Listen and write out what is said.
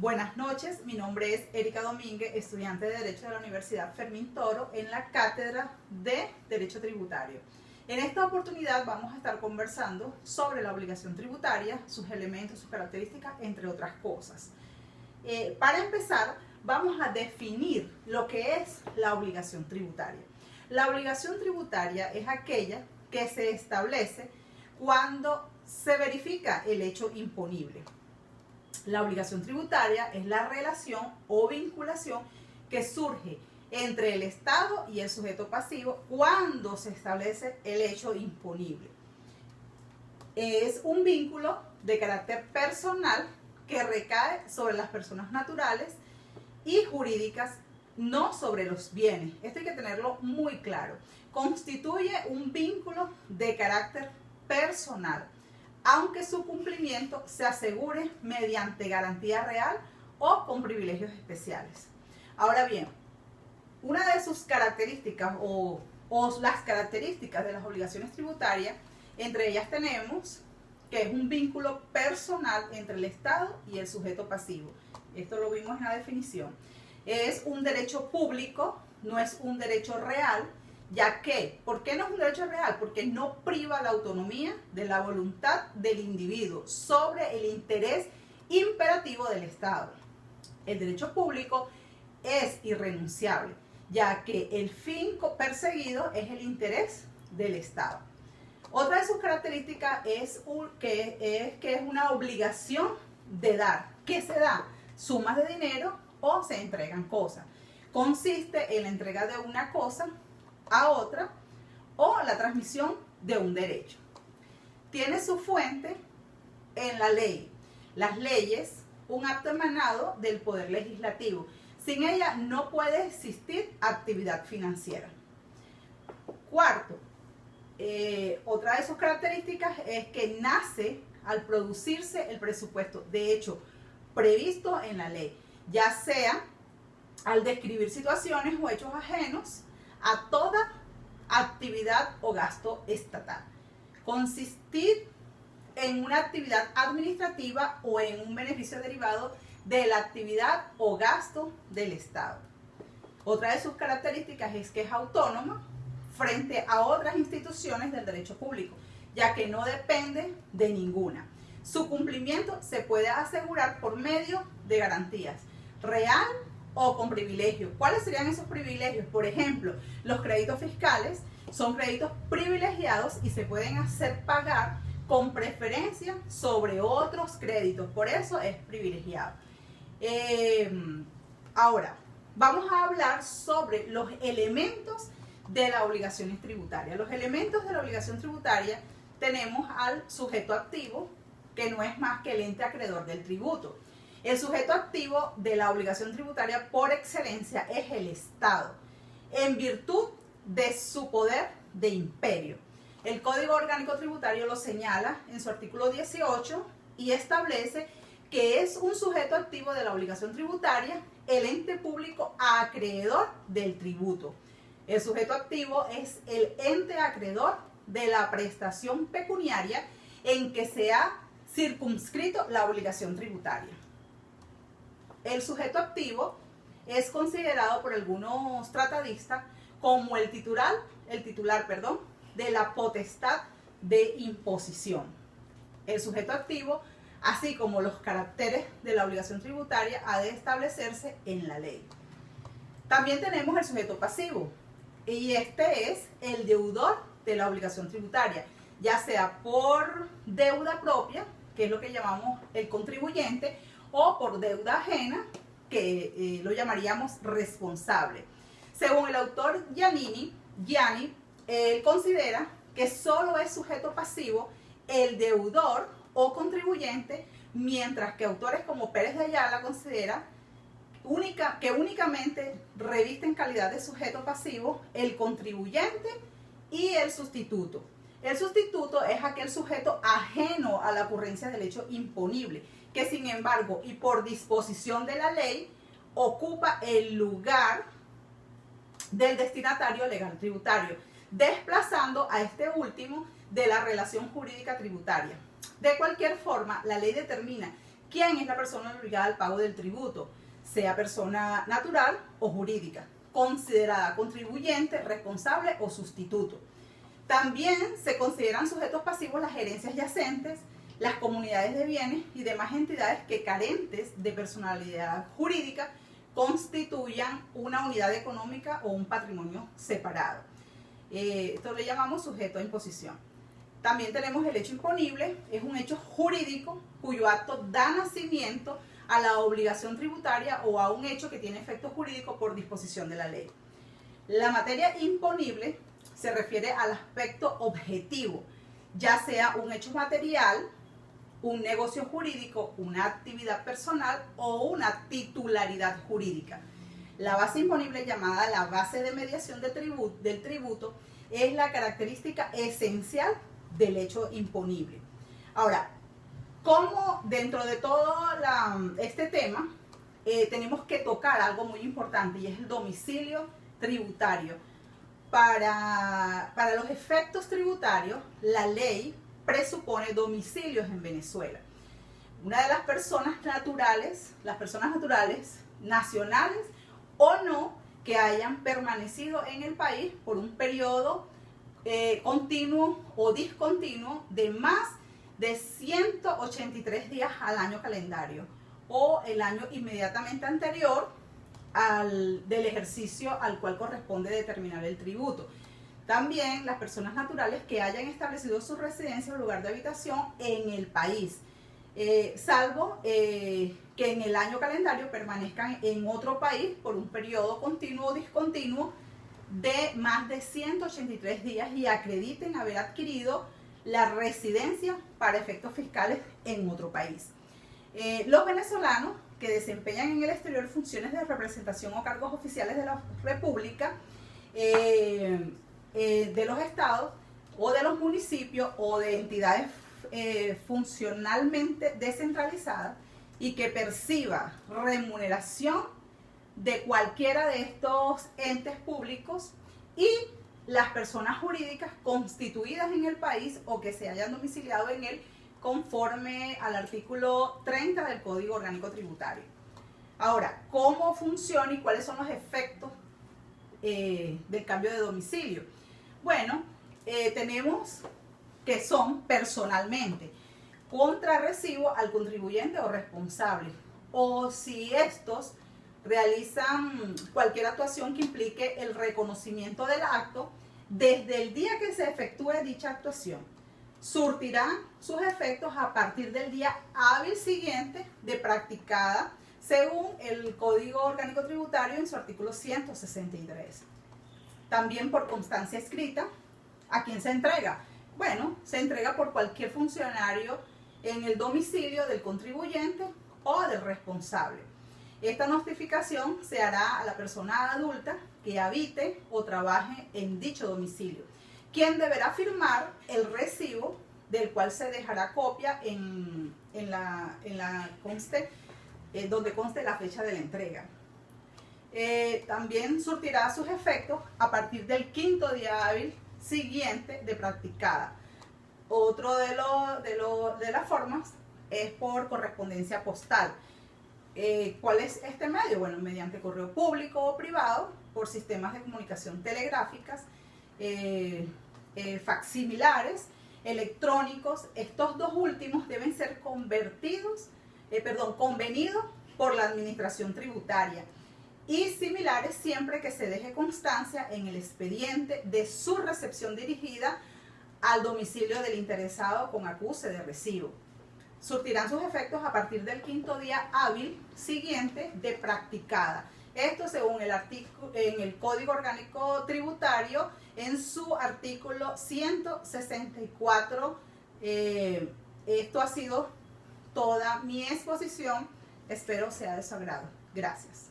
Buenas noches, mi nombre es Erika Domínguez, estudiante de Derecho de la Universidad Fermín Toro en la Cátedra de Derecho Tributario. En esta oportunidad vamos a estar conversando sobre la obligación tributaria, sus elementos, sus características, entre otras cosas. Para empezar, vamos a definir lo que es la obligación tributaria. La obligación tributaria es aquella que se establece cuando se verifica el hecho imponible. La obligación tributaria es la relación o vinculación que surge entre el Estado y el sujeto pasivo cuando se establece el hecho imponible. Es un vínculo de carácter personal que recae sobre las personas naturales y jurídicas, no sobre los bienes. Esto hay que tenerlo muy claro. Constituye un vínculo de carácter personal, aunque su cumplimiento se asegure mediante garantía real o con privilegios especiales. Ahora bien, una de sus características o las características de las obligaciones tributarias, entre ellas tenemos que es un vínculo personal entre el Estado y el sujeto pasivo. Esto lo vimos en la definición. Es un derecho público, no es un derecho real, ya que, ¿por qué no es un derecho real? Porque no priva la autonomía de la voluntad del individuo sobre el interés imperativo del Estado. El derecho público es irrenunciable, ya que el fin perseguido es el interés del Estado. Otra de sus características es que es una obligación de dar. ¿Qué se da? Sumas de dinero o se entregan cosas. Consiste en la entrega de una cosa a otra o la transmisión de un derecho. Tiene su fuente en la ley. Las leyes, un acto emanado del Poder Legislativo. Sin ella no puede existir actividad financiera. Cuarto, otra de sus características es que nace al producirse el presupuesto, de hecho, previsto en la ley, ya sea al describir situaciones o hechos ajenos a toda actividad o gasto estatal. Consistir en una actividad administrativa o en un beneficio derivado de la actividad o gasto del Estado. Otra de sus características es que es autónoma frente a otras instituciones del derecho público, ya que no depende de ninguna. Su cumplimiento se puede asegurar por medio de garantías real o con privilegios. ¿Cuáles serían esos privilegios? Por ejemplo, los créditos fiscales son créditos privilegiados y se pueden hacer pagar con preferencia sobre otros créditos, por eso es privilegiado. Ahora, vamos a hablar sobre los elementos de las obligaciones tributarias. Los elementos de la obligación tributaria tenemos al sujeto activo, que no es más que el ente acreedor del tributo. El sujeto activo de la obligación tributaria por excelencia es el Estado, en virtud de su poder de imperio. El Código Orgánico Tributario lo señala en su artículo 18 y establece que es un sujeto activo de la obligación tributaria el ente público acreedor del tributo. El sujeto activo es el ente acreedor de la prestación pecuniaria en que se ha circunscrito la obligación tributaria. El sujeto activo es considerado por algunos tratadistas como el titular, de la potestad de imposición. El sujeto activo, así como los caracteres de la obligación tributaria, ha de establecerse en la ley. También tenemos el sujeto pasivo, y este es el deudor de la obligación tributaria, ya sea por deuda propia, que es lo que llamamos el contribuyente, o por deuda ajena, que lo llamaríamos responsable. Según el autor Gianni, él considera que solo es sujeto pasivo el deudor o contribuyente, mientras que autores como Pérez de Ayala considera que únicamente revisten calidad de sujeto pasivo el contribuyente y el sustituto. El sustituto es aquel sujeto ajeno a la ocurrencia del hecho imponible, que sin embargo y por disposición de la ley ocupa el lugar del destinatario legal tributario, desplazando a este último de la relación jurídica tributaria. De cualquier forma, la ley determina quién es la persona obligada al pago del tributo, sea persona natural o jurídica, considerada contribuyente, responsable o sustituto. También se consideran sujetos pasivos las herencias yacentes, las comunidades de bienes y demás entidades que, carentes de personalidad jurídica, constituyan una unidad económica o un patrimonio separado. Esto le llamamos sujeto a imposición. También tenemos el hecho imponible, es un hecho jurídico cuyo acto da nacimiento a la obligación tributaria o a un hecho que tiene efecto jurídico por disposición de la ley. La materia imponible se refiere al aspecto objetivo, ya sea un hecho material, un negocio jurídico, una actividad personal o una titularidad jurídica. La base imponible, llamada la base de mediación del tributo, es la característica esencial del hecho imponible. Ahora, como dentro de todo este tema, tenemos que tocar algo muy importante y es el domicilio tributario. Para los efectos tributarios, la ley presupone domicilios en Venezuela. Una de las personas naturales, nacionales o no, que hayan permanecido en el país por un periodo continuo o discontinuo de más de 183 días al año calendario o el año inmediatamente anterior del ejercicio al cual corresponde determinar el tributo. También las personas naturales que hayan establecido su residencia o lugar de habitación en el país, salvo que en el año calendario permanezcan en otro país por un periodo continuo o discontinuo de más de 183 días y acrediten haber adquirido la residencia para efectos fiscales en otro país. Los venezolanos que desempeñan en el exterior funciones de representación o cargos oficiales de la República, de los estados o de los municipios o de entidades funcionalmente descentralizadas y que perciba remuneración de cualquiera de estos entes públicos, y las personas jurídicas constituidas en el país o que se hayan domiciliado en él conforme al artículo 30 del Código Orgánico Tributario. Ahora, ¿cómo funciona y cuáles son los efectos del cambio de domicilio? Bueno, tenemos que son personalmente contra recibo al contribuyente o responsable, o si estos realizan cualquier actuación que implique el reconocimiento del acto desde el día que se efectúe dicha actuación. Surtirán sus efectos a partir del día hábil siguiente de practicada, según el Código Orgánico Tributario en su artículo 163. También por constancia escrita. ¿A quién se entrega? Bueno, se entrega por cualquier funcionario en el domicilio del contribuyente o del responsable. Esta notificación se hará a la persona adulta que habite o trabaje en dicho domicilio, quien deberá firmar el recibo del cual se dejará copia donde conste la fecha de la entrega. También surtirá sus efectos a partir del 5º día hábil siguiente de practicada. Otro de las formas es por correspondencia postal. ¿Cuál es este medio? Bueno, mediante correo público o privado, por sistemas de comunicación telegráficas, facsimilares, electrónicos. Estos dos últimos deben ser convenidos por la administración tributaria y similares siempre que se deje constancia en el expediente de su recepción dirigida al domicilio del interesado con acuse de recibo. Surtirán sus efectos a partir del 5º día hábil siguiente de practicada. Esto según en el Código Orgánico Tributario, en su artículo 164. Esto ha sido toda mi exposición. Espero sea de su agrado. Gracias.